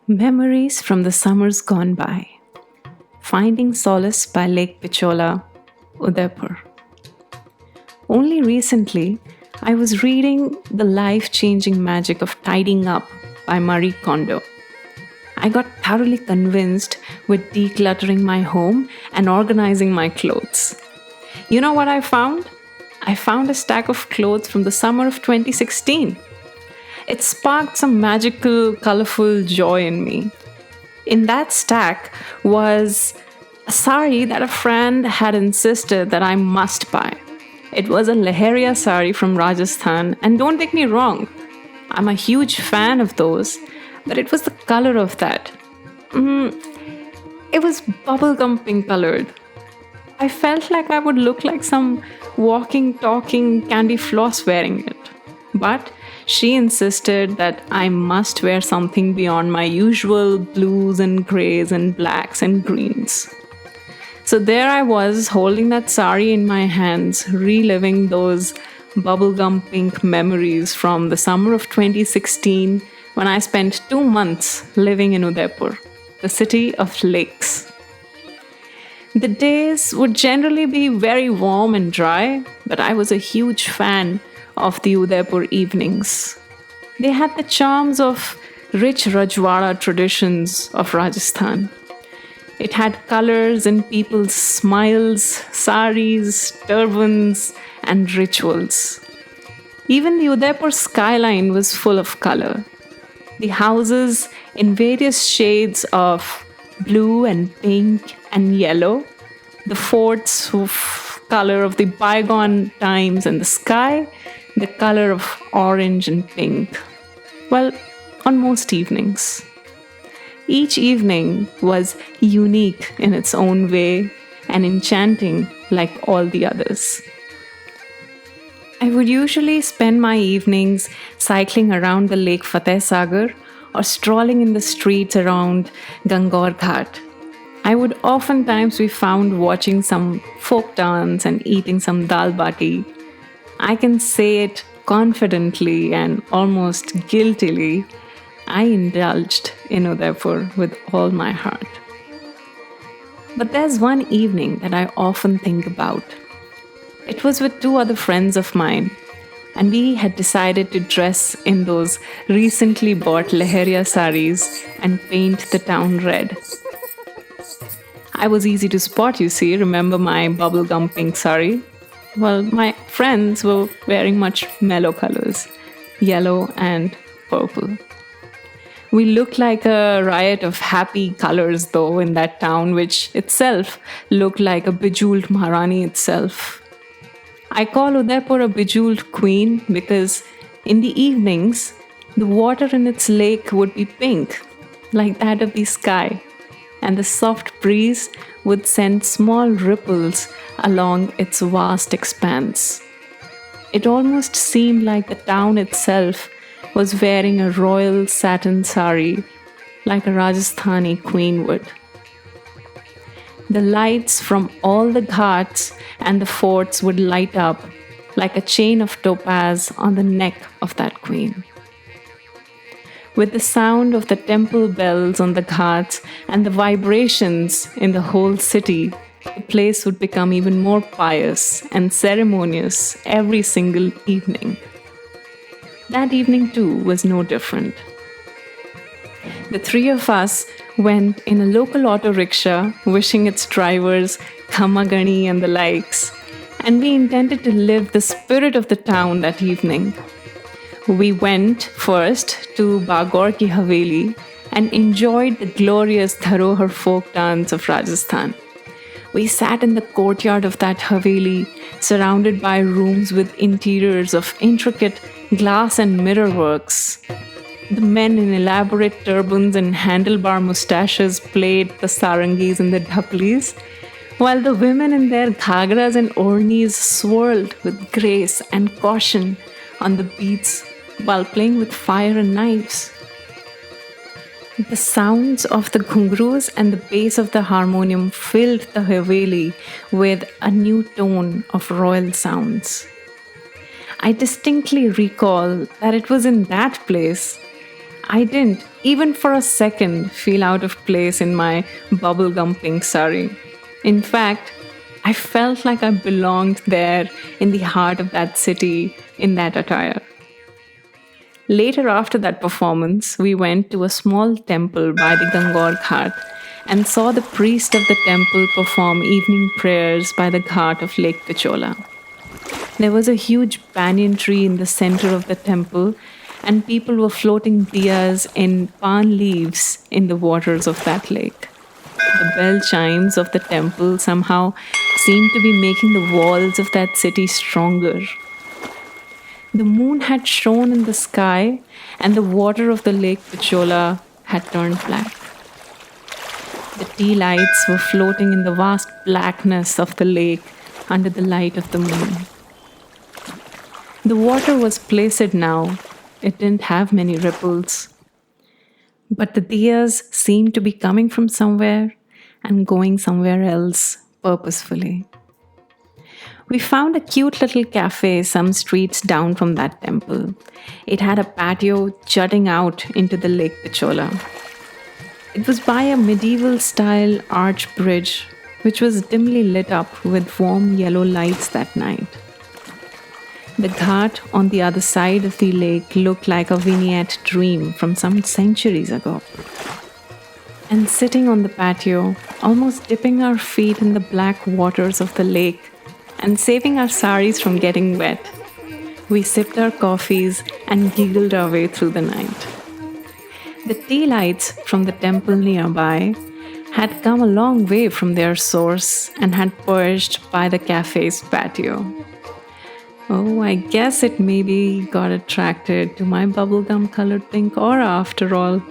Memories from the summers gone by. Finding solace by Lake Pichola, Udaipur. Only recently, I was reading The Life Changing Magic of Tidying Up by Marie Kondo. I got thoroughly convinced with decluttering my home and organizing my clothes. You know what I found? I found a stack of clothes from the summer of 2016. It sparked some magical, colorful joy in me. In that stack was a sari that a friend had insisted that I must buy. It was a Leheria sari from Rajasthan, and don't take me wrong, I'm a huge fan of those, but it was the color of that. It was bubblegum pink colored. I felt like I would look like some walking, talking candy floss wearing it. But she insisted that I must wear something beyond my usual blues and grays and blacks and greens. So there I was holding that sari in my hands, reliving those bubblegum pink memories from the summer of 2016 when I spent 2 months living in Udaipur, the city of lakes. The days would generally be very warm and dry, but I was a huge fan of the Udaipur evenings. They had the charms of rich Rajwada traditions of Rajasthan. It had colors in people's smiles, saris, turbans, and rituals. Even the Udaipur skyline was full of color. The houses in various shades of blue and pink and yellow, the forts of color of the bygone times, and the sky, the color of orange and pink. Well, on most evenings. Each evening was unique in its own way and enchanting like all the others. I would usually spend my evenings cycling around the Lake Fateh Sagar or strolling in the streets around Gangor Ghat. I would oftentimes be found watching some folk dance and eating some dal bati. I can say it confidently and almost guiltily. I indulged in Udaipur with all my heart. But there's one evening that I often think about. It was with two other friends of mine, and we had decided to dress in those recently bought Leheria saris and paint the town red. I was easy to spot, you see. Remember my bubblegum pink sari? Well, my friends were wearing much mellow colors, yellow and purple. We looked like a riot of happy colors, though, in that town, which itself looked like a bejeweled Maharani itself. I call Udaipur a bejeweled queen because in the evenings, the water in its lake would be pink, like that of the sky, and the soft breeze would send small ripples along its vast expanse. It almost seemed like the town itself was wearing a royal satin sari, like a Rajasthani queen would. The lights from all the ghats and the forts would light up like a chain of topaz on the neck of that queen. With the sound of the temple bells on the ghats and the vibrations in the whole city, the place would become even more pious and ceremonious every single evening. That evening, too, was no different. The three of us went in a local auto rickshaw, wishing its drivers Khamagani and the likes, and we intended to live the spirit of the town that evening. We went first to Bagor Ki Haveli and enjoyed the glorious Dharohar folk dance of Rajasthan. We sat in the courtyard of that Haveli, surrounded by rooms with interiors of intricate glass and mirror works. The men in elaborate turbans and handlebar mustaches played the sarangis and the dhaplis, while the women in their ghagras and ornis swirled with grace and caution on the beats while playing with fire and knives. The sounds of the ghungroos and the bass of the harmonium filled the Haveli with a new tone of royal sounds. I distinctly recall that it was in that place I didn't, even for a second, feel out of place in my bubblegum pink sari. In fact, I felt like I belonged there in the heart of that city in that attire. Later, after that performance, we went to a small temple by the Gangor Ghat and saw the priest of the temple perform evening prayers by the ghat of Lake Pichola. There was a huge banyan tree in the center of the temple, and people were floating diyas in palm leaves in the waters of that lake. The bell chimes of the temple somehow seemed to be making the walls of that city stronger. The moon had shone in the sky, and the water of the lake Pichola had turned black. The tea lights were floating in the vast blackness of the lake under the light of the moon. The water was placid now. It didn't have many ripples. But the diyas seemed to be coming from somewhere and going somewhere else purposefully. We found a cute little cafe some streets down from that temple. It had a patio jutting out into the Lake Pichola. It was by a medieval-style arch bridge, which was dimly lit up with warm yellow lights that night. The ghat on the other side of the lake looked like a vignette dream from some centuries ago. And sitting on the patio, almost dipping our feet in the black waters of the lake and saving our saris from getting wet, we sipped our coffees and giggled our way through the night. The tea lights from the temple nearby had come a long way from their source and had perched by the cafe's patio. Oh, I guess it maybe got attracted to my bubblegum colored pink aura after all.